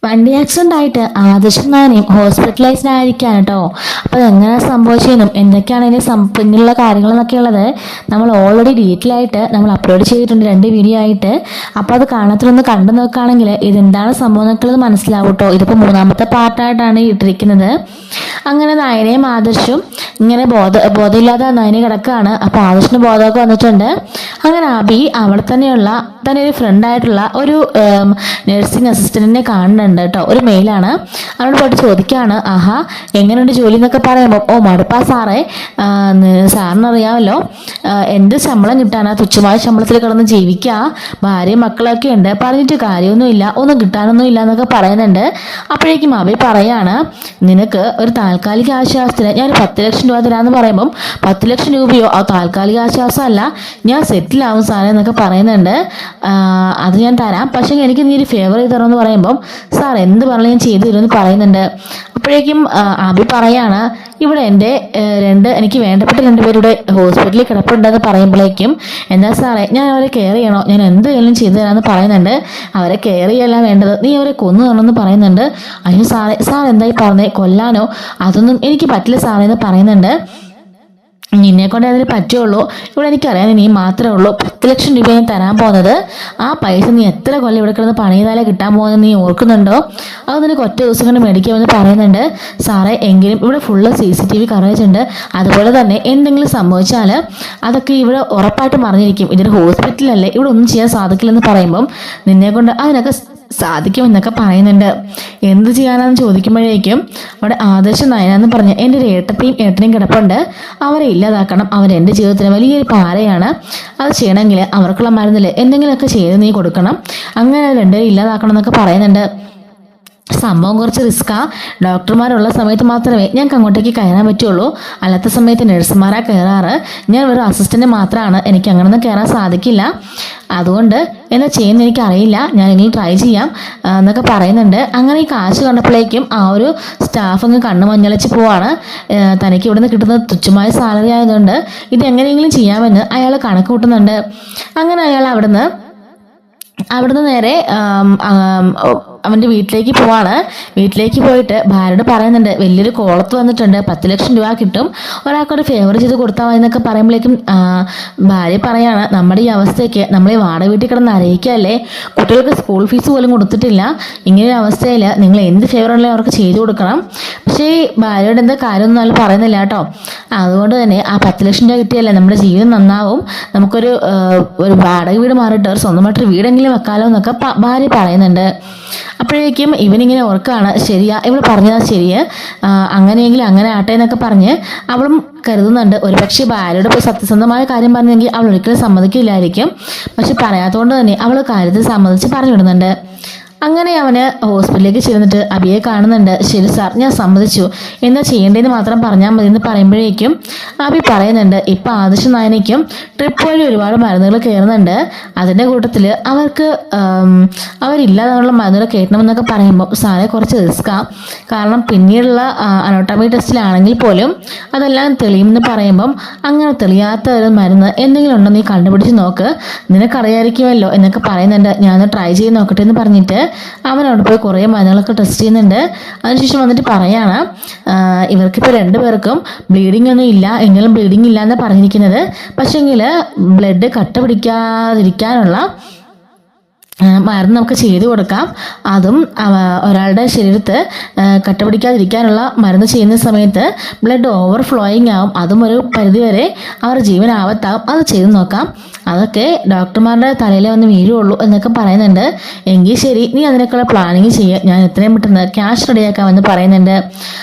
വണ്ടി ആക്സിഡന്റ് ആയിട്ട് ആദർശും നാനയും ഹോസ്പിറ്റലൈസ്ഡ് ആയിരിക്കാണ് കേട്ടോ. അപ്പോൾ അതെങ്ങനെ സംഭവിച്ചതെന്നും എന്തൊക്കെയാണ് ഇതിന് പിന്നിലുള്ള കാര്യങ്ങളെന്നൊക്കെ ഉള്ളത് നമ്മൾ ഓൾറെഡി ഡീറ്റെയിൽ ആയിട്ട് നമ്മൾ അപ്ലോഡ് ചെയ്തിട്ടുണ്ട് 2 വീഡിയോ ആയിട്ട്. അപ്പോൾ അത് കാണാത്തൊന്ന് കണ്ടു നോക്കുകയാണെങ്കിൽ ഇതെന്താണ് സംഭവം എന്നൊക്കെ മനസ്സിലാവും കേട്ടോ. ഇതിപ്പോൾ 3ാമത്തെ പാർട്ടായിട്ടാണ് ഇട്ടിരിക്കുന്നത്. അങ്ങനെ നയനയും ആദർശും ഇങ്ങനെ ബോധമില്ലാതെ നയന കിടക്കുകയാണ്. അപ്പോൾ ആദർശിന് ബോധമൊക്കെ വന്നിട്ടുണ്ട്. അങ്ങനെ അബി അവിടെ തന്നെയുള്ള തന്നെ ഒരു ഫ്രണ്ടായിട്ടുള്ള ഒരു നഴ്സിംഗ് അസിസ്റ്റന്റിനെ കാണുന്നുണ്ട് കേട്ടോ. ഒരു മെയിലാണ്. അവളോട് പോയിട്ട് ചോദിക്കുകയാണ്, ആഹാ എങ്ങനെയുണ്ട് ജോലി എന്നൊക്കെ പറയുമ്പോൾ, ഓ മടുപ്പാ സാറേ, സാറിനറിയാമല്ലോ എന്ത് ശമ്പളം കിട്ടാനാ, തുച്ഛമായ ശമ്പളത്തിൽ കിടന്ന് ജീവിക്കുക, ഭാര്യയും മക്കളൊക്കെ ഉണ്ട്, പറഞ്ഞിട്ട് കാര്യമൊന്നുമില്ല, ഒന്നും കിട്ടാനൊന്നും ഇല്ല എന്നൊക്കെ പറയുന്നുണ്ട്. അപ്പോഴേക്കും അബി പറയാണ്, നിനക്ക് ഒരു താൽക്കാലിക ആശ്വാസത്തിന് ഞാൻ 10 ലക്ഷം രൂപ തരാമെന്ന് പറയുമ്പം 10 ലക്ഷം രൂപയോ ആ താൽക്കാലിക ആശ്വാസമല്ല, ഞാൻ സെറ്റിലാവും സാറേ എന്നൊക്കെ പറയുന്നുണ്ട്. അത് ഞാൻ തരാം, പക്ഷേ എനിക്ക് നീ ഒരു ഫേവർ ചെയ്ത് തരുമെന്ന് പറയുമ്പം സാർ എന്ത് പറഞ്ഞു ഞാൻ ചെയ്തു തരുമെന്ന് പറയുന്നുണ്ട്. അപ്പോഴേക്കും അബി പറയാണ്, ഇവിടെ എൻ്റെ എനിക്ക് വേണ്ടപ്പെട്ട 2 പേരുടെ ഹോസ്പിറ്റലിൽ കിടപ്പുണ്ടെന്ന് പറയുമ്പോഴേക്കും, എന്താ സാറേ ഞാൻ അവരെ കെയർ ചെയ്യണോ, ഞാൻ എന്തെങ്കിലും ചെയ്തു തരാമെന്ന് പറയുന്നുണ്ട്. അവരെ കെയർ ചെയ്യല്ല വേണ്ടത്, നീ അവരെ കൊന്നു തരണമെന്ന് പറയുന്നുണ്ട്. അയ്യോ സാറേ, സാർ എന്തായി പറഞ്ഞേ, കൊല്ലാനോ, അതൊന്നും എനിക്ക് പറ്റില്ല സാറേ എന്ന് പറയുന്നുണ്ട്. നിന്നെ കൊണ്ട് അതിന് പറ്റുള്ളൂ, ഇവിടെ എനിക്കറിയാം നീ മാത്രമേ ഉള്ളൂ, 10 ലക്ഷം രൂപ ഞാൻ തരാൻ പോകുന്നത്, ആ പൈസ നീ എത്ര കൊല്ലം ഇവിടെ കിടന്ന് പണി ചെയ്താലേ കിട്ടാൻ പോകുന്നത് നീ ഓർക്കുന്നുണ്ടോ, അത് നിനക്ക് ഒറ്റ ദിവസം കൊണ്ട് മേടിക്കാമെന്ന് പറയുന്നുണ്ട്. സാറേ എങ്കിലും ഇവിടെ ഫുള്ള് CCTV കവറേജ് ഉണ്ട്, അതുപോലെ തന്നെ എന്തെങ്കിലും സംഭവിച്ചാൽ അതൊക്കെ ഇവിടെ ഉറപ്പായിട്ടും അറിഞ്ഞിരിക്കും, ഇതൊരു ഹോസ്പിറ്റലല്ലേ, ഇവിടെ ഒന്നും ചെയ്യാൻ സാധിക്കില്ലെന്ന് പറയുമ്പം നിന്നെ കൊണ്ട് അതിനൊക്കെ സാധിക്കുമെന്നൊക്കെ പറയുന്നുണ്ട്. എന്ത് ചെയ്യാനാന്ന് ചോദിക്കുമ്പോഴേക്കും അവിടെ ആദർശം നയനാന്ന് പറഞ്ഞ് എൻ്റെ ഒരു ഏട്ടനെയും കിടപ്പുണ്ട്, അവരെ ഇല്ലാതാക്കണം, അവരെൻ്റെ ജീവിതത്തിന് വലിയൊരു പാരയാണ്, അത് ചെയ്യണമെങ്കിൽ അവർക്കുള്ള മരുന്നിൽ എന്തെങ്കിലുമൊക്കെ ചെയ്ത് നീ കൊടുക്കണം, അങ്ങനെ 2 പേരും ഇല്ലാതാക്കണം എന്നൊക്കെ പറയുന്നുണ്ട്. സംഭവം കുറച്ച് റിസ്ക്കാ, ഡോക്ടർമാരുള്ള സമയത്ത് മാത്രമേ ഞങ്ങൾക്ക് അങ്ങോട്ടേക്ക് കയറാൻ പറ്റുള്ളൂ, അല്ലാത്ത സമയത്ത് നഴ്സുമാരാ കയറാറ്, ഞാൻ ഒരു അസിസ്റ്റന്റ് മാത്രമാണ്, എനിക്ക് അങ്ങനൊന്നും കയറാൻ സാധിക്കില്ല, അതുകൊണ്ട് എന്താ ചെയ്യുന്നത് എനിക്കറിയില്ല, ഞാൻ എങ്കിലും ട്രൈ ചെയ്യാം എന്നൊക്കെ പറയുന്നുണ്ട്. അങ്ങനെ ഈ കാശ് കണ്ടപ്പോഴേക്കും ആ ഒരു സ്റ്റാഫ് അങ്ങ് കണ്ണ് മഞ്ഞളിച്ച് പോവാണ്. തനിക്ക് ഇവിടുന്ന് കിട്ടുന്ന തുച്ഛമായ സാലറി ആയതുകൊണ്ട് ഇത് എങ്ങനെയെങ്കിലും ചെയ്യാമെന്ന് അയാൾ കണക്ക് കൂട്ടുന്നുണ്ട്. അങ്ങനെ അയാൾ അവിടുന്ന് നേരെ അവൻ്റെ വീട്ടിലേക്ക് പോവാണ്. വീട്ടിലേക്ക് പോയിട്ട് ഭാര്യയോട് പറയുന്നുണ്ട്, വലിയൊരു കോളത്ത് വന്നിട്ടുണ്ട്, 10 ലക്ഷം രൂപ കിട്ടും, ഒരാൾക്കൊരു ഫേവർ ചെയ്ത് കൊടുത്താൽ മതി എന്നൊക്കെ പറയുമ്പോഴേക്കും ഭാര്യ പറയാണ്, നമ്മുടെ ഈ അവസ്ഥയ്ക്ക് നമ്മൾ ഈ വാടക വീട്ടിൽ കിടന്ന് അറിയിക്കല്ലേ, കുട്ടികൾക്ക് സ്കൂൾ ഫീസ് പോലും കൊടുത്തിട്ടില്ല, ഇങ്ങനൊരു അവസ്ഥയിൽ നിങ്ങൾ എന്ത് ഫേവറുള്ള അവർക്ക് ചെയ്തു കൊടുക്കണം. പക്ഷേ ഭാര്യയോട് എന്താ കാര്യമൊന്നും അയാൾ പറയുന്നില്ല കേട്ടോ. അതുകൊണ്ട് തന്നെ ആ 10 ലക്ഷം രൂപ കിട്ടിയല്ലേ നമ്മുടെ ജീവിതം നന്നാവും, നമുക്കൊരു വാടക വീട് മാറിയിട്ട് ഒരു സ്വന്തമായിട്ടൊരു വീടെങ്കിലും വെക്കാലോ എന്നൊക്കെ ഭാര്യ പറയുന്നുണ്ട്. അപ്പോഴേക്കും ഇവനിങ്ങനെ ഓർക്കാണ്, ശരിയാ ഇവൾ പറഞ്ഞതാ ശരിയെ, അങ്ങനെയെങ്കിലും അങ്ങനെ ആട്ടെ എന്നൊക്കെ പറഞ്ഞ് അവളും കരുതുന്നുണ്ട്. ഒരുപക്ഷെ ഭാര്യയോട് സത്യസന്ധമായ കാര്യം പറഞ്ഞെങ്കിൽ അവൾ ഒരിക്കലും സമ്മതിക്കില്ലായിരിക്കും, പക്ഷെ പറയാത്തതുകൊണ്ട് തന്നെ അവൾ കാര്യത്തിൽ സമ്മതിച്ച് പറഞ്ഞു വിടുന്നുണ്ട്. അങ്ങനെ അവന് ഹോസ്പിറ്റലിലേക്ക് ചെന്നിട്ട് അബിയെ കാണുന്നുണ്ട്. ശരി സാർ, ഞാൻ സമ്മതിച്ചു, എന്താ ചെയ്യേണ്ടതെന്ന് മാത്രം പറഞ്ഞാൽ മതി എന്ന് പറയുമ്പോഴേക്കും അബി പറയുന്നുണ്ട്, ഇപ്പം ആദർശ നായനയ്ക്കും ട്രിപ്പ് വഴി ഒരുപാട് മരുന്നുകൾ കയറുന്നുണ്ട്, അതിൻ്റെ കൂട്ടത്തിൽ അവർക്ക് അവരില്ലാതെയുള്ള മരുന്നുകൾ കയറ്റണമെന്നൊക്കെ പറയുമ്പോൾ സാറെ കുറച്ച് റിസ്ക്കാണ്, കാരണം പിന്നീടുള്ള അനോട്ടമി ടെസ്റ്റിലാണെങ്കിൽ പോലും അതെല്ലാം തെളിയുമെന്ന് പറയുമ്പം അങ്ങനെ തെളിയാത്ത ഒരു മരുന്ന് എന്തെങ്കിലും ഉണ്ടോ നീ കണ്ടുപിടിച്ച് നോക്ക്, നിനക്കറിയായിരിക്കുമല്ലോ എന്നൊക്കെ പറയുന്നുണ്ട്. ഞാനൊന്ന് ട്രൈ ചെയ്ത് നോക്കട്ടെ എന്ന് പറഞ്ഞിട്ട് അവൻ അവിടെ പോയി കുറേ മരുന്നുകളൊക്കെ ടെസ്റ്റ് ചെയ്യുന്നുണ്ട്. അതിനുശേഷം വന്നിട്ട് പറയാണ്, ഇവർക്കിപ്പോൾ 2 പേർക്കും ബ്ലീഡിംഗ് ഒന്നും ഇല്ല, എങ്കിലും ബ്ലീഡിംഗ് ഇല്ല എന്ന് പറഞ്ഞിരിക്കുന്നത്, പക്ഷെങ്കിൽ ബ്ലഡ് കട്ട പിടിക്കാതിരിക്കാനുള്ള മരുന്ന് നമുക്ക് ചെയ്തു കൊടുക്കാം, അതും ഒരാളുടെ ശരീരത്ത് കട്ട പിടിക്കാതിരിക്കാനുള്ള മരുന്ന് ചെയ്യുന്ന സമയത്ത് ബ്ലഡ് ഓവർഫ്ലോയിങ് ആവും, അതും ഒരു പരിധിവരെ അവരുടെ ജീവൻ ആപത്താവും, അത് ചെയ്തു നോക്കാം, അതൊക്കെ ഡോക്ടർമാരുടെ തലയിലേ വന്ന് വീഴുള്ളൂ എന്നൊക്കെ പറയുന്നുണ്ട്. എങ്കിൽ ശരി, നീ അതിനൊക്കെയുള്ള പ്ലാനിങ് ചെയ്യുക, ഞാൻ എത്രയും പെട്ടെന്ന് ക്യാഷ് റെഡിയാക്കാമെന്ന് പറയുന്നുണ്ട്.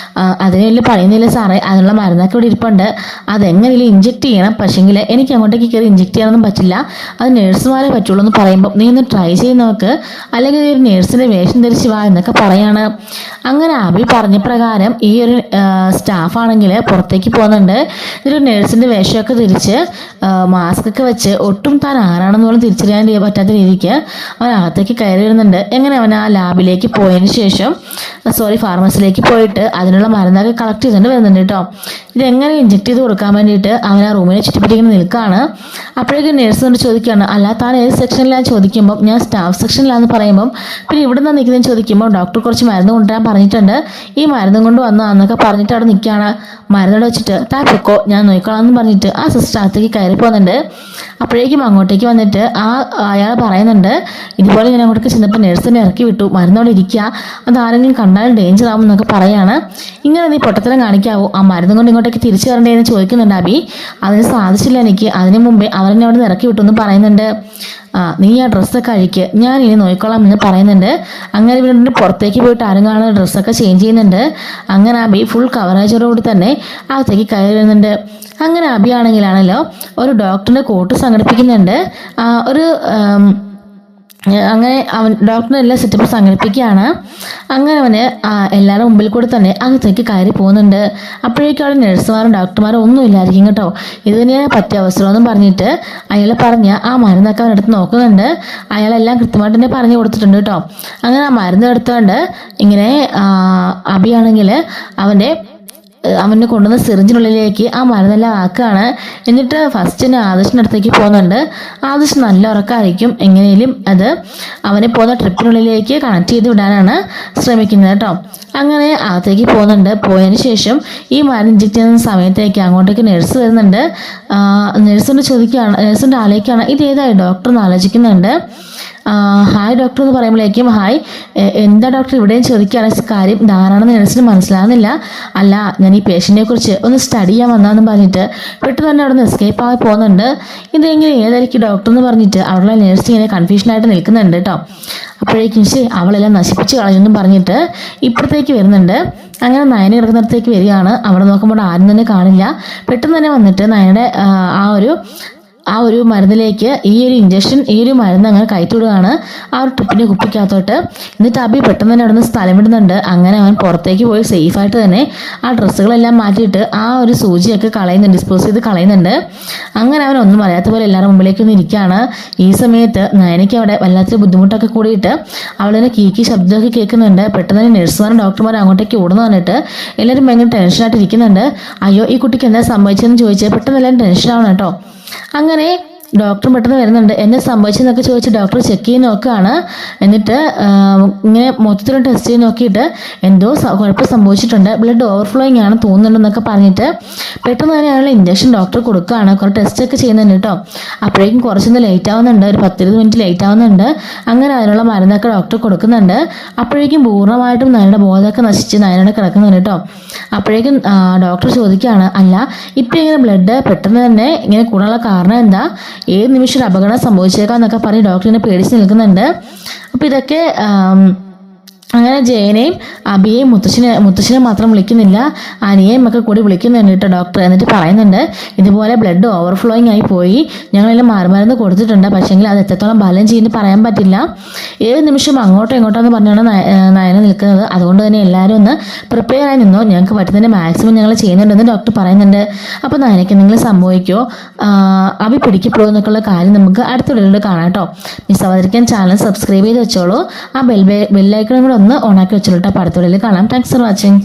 അതിന് വലിയ പണിയുന്നില്ല സാറേ, അതിനുള്ള മരുന്നൊക്കെ ഇവിടെ ഇരിപ്പുണ്ട്, അതെങ്ങനെയും ഇഞ്ചെക്ട് ചെയ്യണം, പക്ഷെങ്കിൽ എനിക്ക് അങ്ങോട്ടേക്ക് കയറി ഇഞ്ചെക്ട് ചെയ്യാനൊന്നും പറ്റില്ല, അത് നഴ്സുമാരെ പറ്റുള്ളൂ എന്ന് പറയുമ്പോൾ നീ ഒന്ന് ട്രൈ ചെയ്ത് നോക്ക്, അല്ലെങ്കിൽ ഒരു നേഴ്സിന്റെ വേഷം ധരിച്ച് വാ എന്നൊക്കെ പറയാണ്. അങ്ങനെ അബി പറഞ്ഞ പ്രകാരം ഈ ഒരു സ്റ്റാഫാണെങ്കിൽ പുറത്തേക്ക് പോകുന്നുണ്ട്. ഇതൊരു നേഴ്സിന്റെ വേഷമൊക്കെ ധരിച്ച് മാസ്ക് ഒക്കെ വെച്ച് ഒട്ടും താൻ ആരാണെന്ന് പോലും തിരിച്ചറിയാൻ പറ്റാത്ത രീതിക്ക് അവൻ അകത്തേക്ക് കയറി വരുന്നുണ്ട്. എങ്ങനെ അവൻ ആ ലാബിലേക്ക് പോയതിന് ശേഷം ഫാർമസിയിലേക്ക് പോയിട്ട് അതിനുള്ള മരുന്നൊക്കെ കളക്ട് ചെയ്തുകൊണ്ട് വരുന്നുണ്ട് കേട്ടോ. ഇതെങ്ങനെ ഇഞ്ചെക്ട് ചെയ്ത് കൊടുക്കാൻ വേണ്ടിയിട്ട് അവൻ ആ റൂമിനെ ചുറ്റിപ്പറ്റിങ്ങനെ നിൽക്കുകയാണ്. അപ്പോഴേക്കും നേഴ്സ് കൊണ്ട് ചോദിക്കുകയാണ്, അല്ല താൻ ഏത് സെക്ഷനിലാണ് ചോദിക്കുമ്പോൾ ഞാൻ സ്റ്റാഫ് സെക്ഷനിലാന്ന് പറയുമ്പം പിന്നെ ഇവിടെ നിന്ന് നിൽക്കുന്നതെന്ന് ചോദിക്കുമ്പോൾ ഡോക്ടർ കുറച്ച് മരുന്ന് കൊണ്ടുവരാൻ പറഞ്ഞിട്ടുണ്ട്, ഈ മരുന്നും കൊണ്ട് വന്നതെന്നൊക്കെ പറഞ്ഞിട്ട് അവിടെ നിൽക്കുകയാണ്. മരുന്നോട് വെച്ചിട്ട് താ പൊക്കോ ഞാൻ നോക്കിക്കോളാം എന്ന് പറഞ്ഞിട്ട് ആ സിസ്റ്റർ അകത്തേക്ക് കയറി പോകുന്നുണ്ട്. അപ്പോഴേക്കും അങ്ങോട്ടേക്ക് വന്നിട്ട് അയാൾ പറയുന്നുണ്ട്, ഇതുപോലെ ഞാൻ അങ്ങോട്ടേക്ക് ചെന്നപ്പോൾ നഴ്സിനെ ഇറക്കി വിട്ടു, മരുന്നോടെ ഇരിക്കുക, അത് ആരെങ്കിലും കണ്ടാലും ഡേഞ്ചർ ആവും എന്നൊക്കെ പറയാണ്. ഇങ്ങനെ നീ പൊട്ടത്തരം കാണിക്കാവോ, ആ മരുന്നും കൊണ്ട് ഇങ്ങോട്ടേക്ക് തിരിച്ചു വരണ്ടേന്ന് ചോദിക്കുന്നുണ്ട് അബി. അതിന് സാധിച്ചില്ല എനിക്ക്, അതിന് മുമ്പേ അവരെന്നെ അവിടെ നിന്ന് ഇറക്കി വിട്ടു എന്ന് പറയുന്നുണ്ട്. നീ ആ ഡ്രസ്സൊക്കെ അഴിക്ക്, ഞാൻ ഇനി നോക്കിക്കോളാം എന്ന് പറയുന്നുണ്ട്. അങ്ങനെ വീണ്ടും പുറത്തേക്ക് പോയിട്ട് ആരും കാണുന്ന ഡ്രസ്സൊക്കെ ചേഞ്ച് ചെയ്യുന്നുണ്ട്. അങ്ങനെ അബി ഫുൾ കവറേജോടുകൂടി തന്നെ അകത്തേക്ക് കയറി വരുന്നുണ്ട്. അങ്ങനെ അബി ആണെങ്കിലാണല്ലോ ഒരു ഡോക്ടറിന്റെ കോട്ട് സംഘടിപ്പിക്കുന്നുണ്ട്. അങ്ങനെ അവൻ ഡോക്ടറിന് എല്ലാ സെറ്റപ്പ് സംഘടിപ്പിക്കുകയാണ്. അങ്ങനെ അവന് എല്ലാവരുടെ മുമ്പിൽ കൂടെ തന്നെ അകത്തേക്ക് കയറി പോകുന്നുണ്ട്. അപ്പോഴേക്കും അവിടെ നഴ്സുമാരും ഡോക്ടർമാരും ഒന്നും ഇല്ലായിരിക്കും കേട്ടോ. ഇത് തന്നെയാണ് പറ്റിയ അവസരമെന്നും പറഞ്ഞിട്ട് അയാൾ പറഞ്ഞ ആ മരുന്നൊക്കെ അവനെടുത്ത് നോക്കുന്നുണ്ട്. അയാളെല്ലാം കൃത്യമായിട്ട് തന്നെ പറഞ്ഞു കൊടുത്തിട്ടുണ്ട് കേട്ടോ. അങ്ങനെ ആ മരുന്ന് എടുത്തുകൊണ്ട് ഇങ്ങനെ അബിയാണെങ്കിൽ അവനെ കൊണ്ടുവന്ന സിറിഞ്ചിനുള്ളിലേക്ക് ആ മരുന്നെല്ലാം ആക്കുകയാണ്. എന്നിട്ട് ഫസ്റ്റിന് ആദർശിൻ്റെ അടുത്തേക്ക് പോകുന്നുണ്ട്. ആദർശ് നല്ല ഉറക്കമായിരിക്കും, എങ്ങനെയും അത് അവനെ പോകുന്ന ട്രിപ്പിനുള്ളിലേക്ക് കണക്ട് ചെയ്ത് വിടാനാണ് ശ്രമിക്കുന്നത് കേട്ടോ. അങ്ങനെ അകത്തേക്ക് പോകുന്നുണ്ട്. പോയതിന് ശേഷം ഈ മരുന്ന് ഇഞ്ചക്ട് ചെയ്യുന്ന സമയത്തേക്ക് അങ്ങോട്ടേക്ക് നഴ്സ് വരുന്നുണ്ട്. നഴ്സിൻ്റെ ആലോചിക്കുകയാണ് ഇത് ഏതായി ഡോക്ടർ എന്ന് ആലോചിക്കുന്നുണ്ട്. ഹായ് ഡോക്ടർ എന്ന് പറയുമ്പോഴേക്കും ഹായ്, എന്താ ഡോക്ടർ ഇവിടെയും ചോദിക്കുകയാണ് കാര്യം ധാരാണെന്ന് നഴ്സിന് മനസ്സിലാകുന്നില്ല. അല്ല, ഞാൻ ഈ പേഷ്യൻറ്റിനെ കുറിച്ച് ഒന്ന് സ്റ്റഡി ചെയ്യാൻ വന്നതെന്ന് പറഞ്ഞിട്ട് പെട്ടെന്ന് തന്നെ അവിടെ നിന്ന് എസ്കേപ്പ് ആയി പോകുന്നുണ്ട്. ഇതെങ്ങനെ ഏതായിരിക്കും ഡോക്ടർ എന്ന് പറഞ്ഞിട്ട് അവിടെ നഴ്സ് ഇങ്ങനെ കൺഫ്യൂഷനായിട്ട് നിൽക്കുന്നുണ്ട് കേട്ടോ. അപ്പോഴേക്കും അവളെല്ലാം നശിപ്പിച്ച് കളഞ്ഞെന്നും പറഞ്ഞിട്ട് ഇപ്പുറത്തേക്ക് വരുന്നുണ്ട്. അങ്ങനെ നയന കിടക്കുന്നിടത്തേക്ക് വരികയാണ്. അവിടെ നോക്കുമ്പോൾ ആരും തന്നെ കാണില്ല. പെട്ടെന്ന് തന്നെ വന്നിട്ട് നയനയുടെ ആ ഒരു മരുന്നിലേക്ക് ഈ ഒരു മരുന്ന് അങ്ങനെ കയറ്റിവിടുകയാണ് ആ ഒരു ട്രിപ്പിൻ്റെ കുപ്പിക്കകത്തോട്ട്. എന്നിട്ട് അബി പെട്ടെന്ന് തന്നെ അവിടെ നിന്ന് സ്ഥലം വിടുന്നുണ്ട്. അങ്ങനെ അവൻ പുറത്തേക്ക് പോയി സേഫായിട്ട് തന്നെ ആ ഡ്രസ്സുകളെല്ലാം മാറ്റിയിട്ട് ആ ഒരു സൂചിയൊക്കെ ഡിസ്പോസ് ചെയ്ത് കളയുന്നുണ്ട്. അങ്ങനെ അവൻ ഒന്നും അറിയാത്ത പോലെ എല്ലാവരുടെ മുമ്പിലേക്ക് ഒന്ന് ഇരിക്കുകയാണ്. ഈ സമയത്ത് നയനയ്ക്ക് അവിടെ വല്ലാത്തൊരു ബുദ്ധിമുട്ടൊക്കെ കൂടിയിട്ട് അവളിനെ കീക്കി ശബ്ദമൊക്കെ കേൾക്കുന്നുണ്ട്. പെട്ടെന്ന് തന്നെ നഴ്സുമാരും ഡോക്ടർമാരും അങ്ങോട്ടേക്ക് ഓടുന്നു പറഞ്ഞിട്ട് എല്ലാവരും ഭയങ്കര ടെൻഷനായിട്ട് ഇരിക്കുന്നുണ്ട്. അയ്യോ ഈ കുട്ടിക്ക് എന്താ സംഭവിച്ചതെന്ന് ചോദിച്ചാൽ പെട്ടെന്ന് എല്ലാവരും ടെൻഷനാവണം കേട്ടോ. അങ്ങനെ ഡോക്ടർ പെട്ടെന്ന് വരുന്നുണ്ട്. എന്നെ സംഭവിച്ചെന്നൊക്കെ ചോദിച്ച് ഡോക്ടർ ചെക്ക് ചെയ്ത് നോക്കുകയാണ്. എന്നിട്ട് ഇങ്ങനെ മൊത്തത്തിലും ടെസ്റ്റ് ചെയ്ത് നോക്കിയിട്ട് എന്തോ കുഴപ്പം സംഭവിച്ചിട്ടുണ്ട്, ബ്ലഡ് ഓവർഫ്ലോയിങ് ആണ് തോന്നുന്നുണ്ടെന്നൊക്കെ പറഞ്ഞിട്ട് പെട്ടെന്ന് തന്നെ അയാൾ ഇഞ്ചക്ഷൻ ഡോക്ടർ കൊടുക്കുകയാണ്. കുറേ ടെസ്റ്റ് ഒക്കെ ചെയ്യുന്നുണ്ട് കേട്ടോ. അപ്പോഴേക്കും കുറച്ചൊന്ന് ലേറ്റ് ആവുന്നുണ്ട്, ഒരു 10-20 മിനിറ്റ് ലേറ്റ് ആവുന്നുണ്ട്. അങ്ങനെ അതിനുള്ള മരുന്നൊക്കെ ഡോക്ടർ കൊടുക്കുന്നുണ്ട്. അപ്പോഴേക്കും പൂർണ്ണമായിട്ടും നയനയുടെ ബോധമൊക്കെ നശിച്ച് നയനയുടെ കിടക്കുന്നുണ്ട് കേട്ടോ. അപ്പോഴേക്കും ഡോക്ടർ ചോദിക്കുകയാണ്, അല്ല ഇപ്പം ഇങ്ങനെ ബ്ലഡ് പെട്ടെന്ന് തന്നെ ഇങ്ങനെ കൂടാനുള്ള കാരണം എന്താ, ഏത് നിമിഷം ഒരു അപകടം സംഭവിച്ചേക്കാം എന്നൊക്കെ പറഞ്ഞ് ഡോക്ടറിനെ പേടിച്ച് നിൽക്കുന്നുണ്ട്. അപ്പം ഇതൊക്കെ അങ്ങനെ ജയനെയും അബിയെയും മുത്തശ്ശനെ മാത്രം വിളിക്കുന്നില്ല, അനിയെയും ഒക്കെ കൂടി വിളിക്കുന്നുണ്ട് കേട്ടോ ഡോക്ടർ. എന്നിട്ട് പറയുന്നുണ്ട് ഇതുപോലെ ബ്ലഡ് ഓവർഫ്ലോയിങ് ആയി പോയി, ഞങ്ങളെല്ലാം മാറുമരുന്ന് കൊടുത്തിട്ടുണ്ട്, പക്ഷേങ്കിൽ അത് എത്രത്തോളം ബാലൻസ് ചെയ്യുന്നത് പറയാൻ പറ്റില്ല, ഏത് നിമിഷം അങ്ങോട്ടോ ഇങ്ങോട്ടോന്ന് പറഞ്ഞാണ് നയന നിൽക്കുന്നത്. അതുകൊണ്ട് തന്നെ എല്ലാവരും ഒന്ന് പ്രിപ്പയർ ആയി നിന്നോ, ഞങ്ങൾക്ക് പറ്റുന്നതിൻ്റെ മാക്സിമം ഞങ്ങൾ ചെയ്യുന്നുണ്ടെന്ന് ഡോക്ടർ പറയുന്നുണ്ട്. അപ്പോൾ നയനയ്ക്ക് എന്തെങ്കിലും സംഭവിക്കുമോ, അബി പിടിക്കപ്പെടുമോ എന്നൊക്കെയുള്ള കാര്യം നമുക്ക് അടുത്ത വീഡിയോയിൽ കാണാം കേട്ടോ. മിസ് ആവാതിരിക്കാൻ ചാനൽ സബ്സ്ക്രൈബ് ചെയ്ത് വെച്ചോളൂ. ആ ബെല്ലൈക്കണും കൂടെ ഒന്ന് ഓണാക്കി വെച്ചോളൂ കേട്ടോ. അടുത്ത വീഡിയോയിൽ കാണാം. Thanks for watching.